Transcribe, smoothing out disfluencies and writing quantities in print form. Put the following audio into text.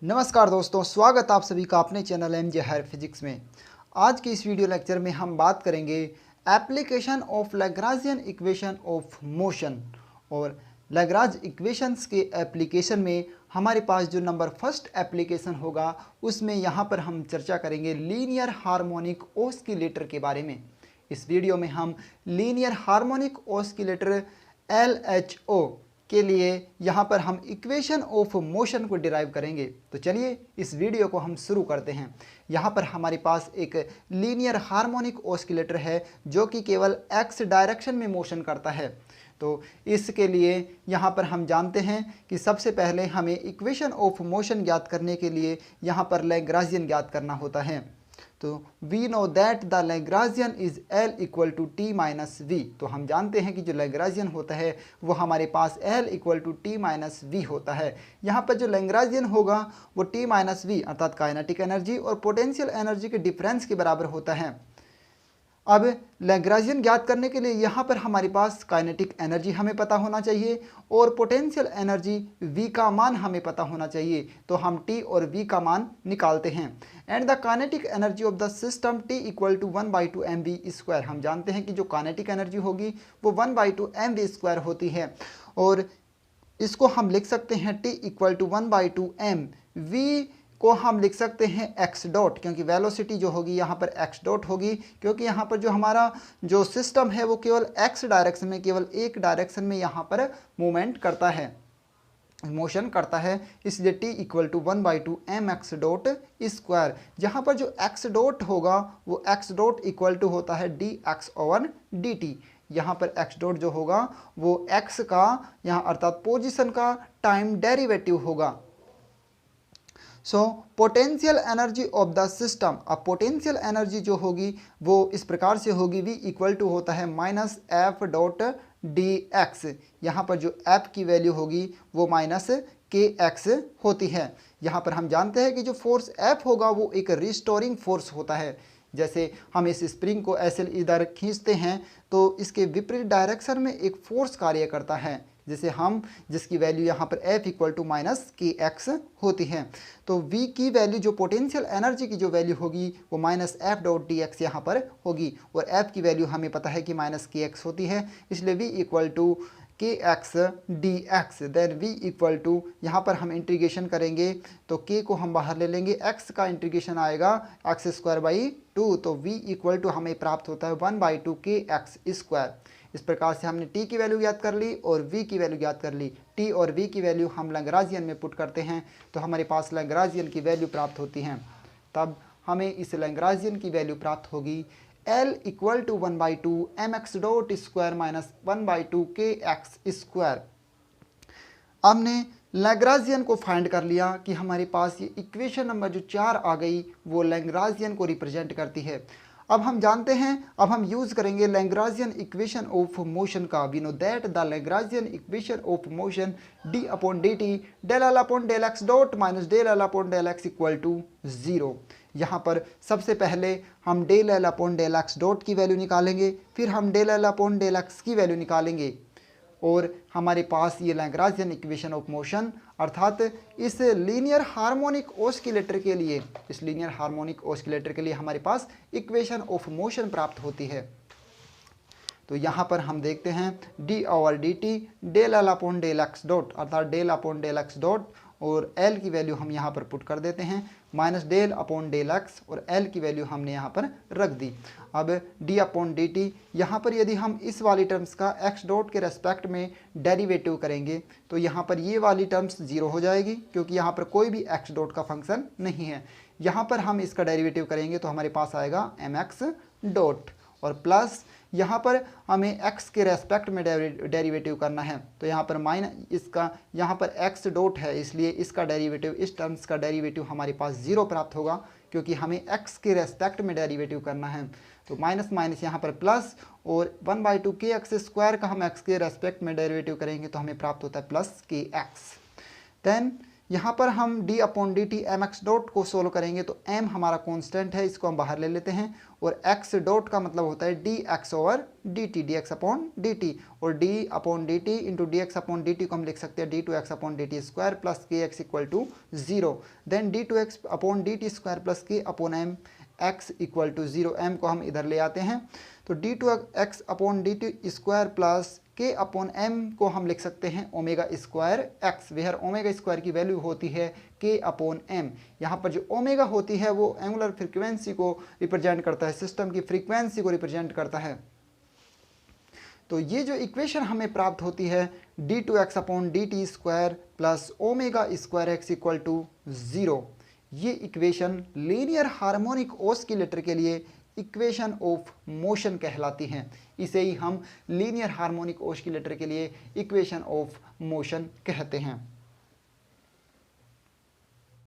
नमस्कार दोस्तों, स्वागत आप सभी का अपने चैनल एमजे हायर फिजिक्स में। आज के इस वीडियो लेक्चर में हम बात करेंगे application of Lagrangian equation of motion. और लैग्रांज इक्वेशंस के एप्लीकेशन में हमारे पास जो नंबर फर्स्ट एप्लीकेशन होगा उसमें यहाँ पर हम चर्चा करेंगे लीनियर हार्मोनिक ऑस्किलेटर के बारे में। इस वीडियो में हम लीनियर हार्मोनिक ऑस्किलेटर LHO के लिए यहाँ पर हम इक्वेशन ऑफ मोशन को डिराइव करेंगे। तो चलिए इस वीडियो को हम शुरू करते हैं। यहाँ पर हमारे पास एक लीनियर हार्मोनिक ऑस्किलेटर है जो कि केवल x डायरेक्शन में मोशन करता है। तो इसके लिए यहाँ पर हम जानते हैं कि सबसे पहले हमें इक्वेशन ऑफ मोशन ज्ञात करने के लिए यहाँ पर लैग्रांजियन ज्ञात करना होता है। तो we know that the Lagrangian is L equal to T minus V. तो हम जानते हैं कि जो लैग्रांजियन होता है वो हमारे पास L equal to T minus V होता है। यहाँ पर जो लैग्रांजियन होगा वो टी माइनस वी अर्थात काइनेटिक एनर्जी और पोटेंशियल एनर्जी के डिफरेंस के बराबर होता है। अब लैग्रांजियन ज्ञात करने के लिए यहाँ पर हमारे पास काइनेटिक एनर्जी हमें पता होना चाहिए और पोटेंशियल एनर्जी V का मान हमें पता होना चाहिए। तो हम T और V का मान निकालते हैं। And the kinetic energy of the system T equal to 1/2 mv square. हम जानते हैं कि जो काइनेटिक एनर्जी होगी वो 1/2 mv स्क्वायर होती है और इसको हम लिख सकते हैं T equal to 1/2 m। V को हम लिख सकते हैं x डॉट, क्योंकि वेलोसिटी जो होगी यहाँ पर x डॉट होगी, क्योंकि यहाँ पर जो हमारा जो सिस्टम है वो केवल x डायरेक्शन में, केवल एक डायरेक्शन में यहाँ पर मूवमेंट करता है, मोशन करता है। इसलिए t equal to 1/2 mx dot square. जहाँ पर जो x डॉट होगा वो x डॉट इक्वल टू होता है dx ओवर dt। यहाँ पर x डॉट जो होगा वो x का यहाँ अर्थात पोजिशन का टाइम डेरिवेटिव होगा। So potential energy of the system. अब पोटेंशियल एनर्जी जो होगी वो इस प्रकार से होगी, V इक्वल टू होता है minus F dot D x. यहाँ पर जो F की वैल्यू होगी वो माइनस के एक्स होती है। यहाँ पर हम जानते हैं कि जो फोर्स F होगा वो एक रिस्टोरिंग फोर्स होता है। जैसे हम इस स्प्रिंग को ऐसे इधर खींचते हैं तो इसके विपरीत डायरेक्शन में एक फोर्स कार्य करता है, जिसकी वैल्यू यहाँ पर F इक्वल टू माइनस के एक्स होती है। तो V की वैल्यू जो पोटेंशियल एनर्जी की जो वैल्यू होगी वो minus F dot D x यहाँ पर होगी और F की वैल्यू हमें पता है कि माइनस के एक्स होती है। इसलिए V equal to k x d x. Then V equal to यहाँ पर हम इंटीग्रेशन करेंगे तो K को हम बाहर ले लेंगे, X का इंटीग्रेशन आएगा एक्स स्क्वायर बाई 2। तो V इक्वल टू हमें प्राप्त होता है 1/2 के एक्स स्क्वायर। इस प्रकार से हमने T की वैल्यू ज्ञात कर ली और V की वैल्यू ज्ञात कर ली। T और V की वैल्यू हम लैग्रांजियन में पुट करते हैं तो हमारे पास लैग्रांजियन की वैल्यू प्राप्त होती हैं। तब हमें इस लैग्रांजियन की वैल्यू प्राप्त होगी L equal to 1/2 mx dot square minus 1/2 k x square. हमने लैग्रांजियन को फाइंड कर लिया कि हमारे पास ये इक्वेशन नंबर जो 4 आ गई वो लैग्रांजियन को रिप्रेजेंट करती है। अब हम जानते हैं, अब हम यूज़ करेंगे लैग्रांजियन इक्वेशन ऑफ मोशन का। We know that the Lagrangian equation of motion d upon dt del L upon del x dot minus del L upon del x equal to 0। यहाँ पर सबसे पहले हम del L upon del x dot की value निकालेंगे, फिर हम del L upon del x की वैल्यू निकालेंगे और हमारे पास ये लैग्रांजियन इक्वेशन ऑफ मोशन अर्थात इस लीनियर हार्मोनिक ऑस्किलेटर के लिए, इस लीनियर हार्मोनिक ऑस्किलेटर के लिए हमारे पास इक्वेशन ऑफ मोशन प्राप्त होती है। तो यहाँ पर हम देखते हैं d over d t del L upon del x dot अर्थात del upon del x dot और L की वैल्यू हम यहाँ पर पुट कर देते हैं minus del upon del x और L की वैल्यू हमने यहाँ पर रख दी। अब d अपॉन डी टी, यहाँ पर यदि हम इस वाली टर्म्स का x डॉट के रेस्पेक्ट में डेरिवेटिव करेंगे तो यहाँ पर ये वाली टर्म्स 0 हो जाएगी, क्योंकि यहाँ पर कोई भी x डॉट का फंक्शन नहीं है। यहाँ पर हम इसका डेरिवेटिव करेंगे तो हमारे पास आएगा mx डॉट और प्लस यहाँ पर हमें x के रेस्पेक्ट में डेरिवेटिव करना है तो यहाँ पर माइनस इसका यहाँ पर x डॉट है, इसलिए इसका डेरिवेटिव, इस टर्म्स का डेरिवेटिव हमारे पास 0 प्राप्त होगा, क्योंकि हमें x के रेस्पेक्ट में डेरिवेटिव करना है। तो माइनस माइनस यहाँ पर प्लस और 1/2 के एक्स स्क्वायर का हम x के रेस्पेक्ट में डेरिवेटिव करेंगे तो हमें प्राप्त होता है प्लस के एक्स। देन यहाँ पर हम d upon d t m x dot को सोल्व करेंगे तो m हमारा कांस्टेंट है, इसको हम बाहर ले लेते हैं, और x डॉट का मतलब होता है d x over d t, d x upon d t, और d upon d t into d x upon d t को हम लिख सकते हैं d two x upon d t square plus k x equal to 0, then d two x upon d t square plus k upon m x equal to 0, m को हम इधर ले आते हैं, तो d two x upon d t square plus k upon m को हम लिख सकते हैं omega square x, where omega square की वैल्यू होती है के अपॉन एम। यहाँ पर जो ओमेगा होती है वो एंगुलर फ्रीक्वेंसी को रिप्रेजेंट करता है, सिस्टम की फ्रीक्वेंसी को रिप्रेजेंट करता है। तो ये जो इक्वेशन हमें प्राप्त होती है d two x upon d t square plus omega square x equal to 0, ये इक्वेशन लीनियर हार्मोनिक ऑस्किलेटर के लिए इक्वेशन ऑफ मोशन कहलाती हैं। इसे ही हम लीनियर हार्मोनिक ऑस्किलेटर के लिए इक्वेशन ऑफ मोशन कहते हैं।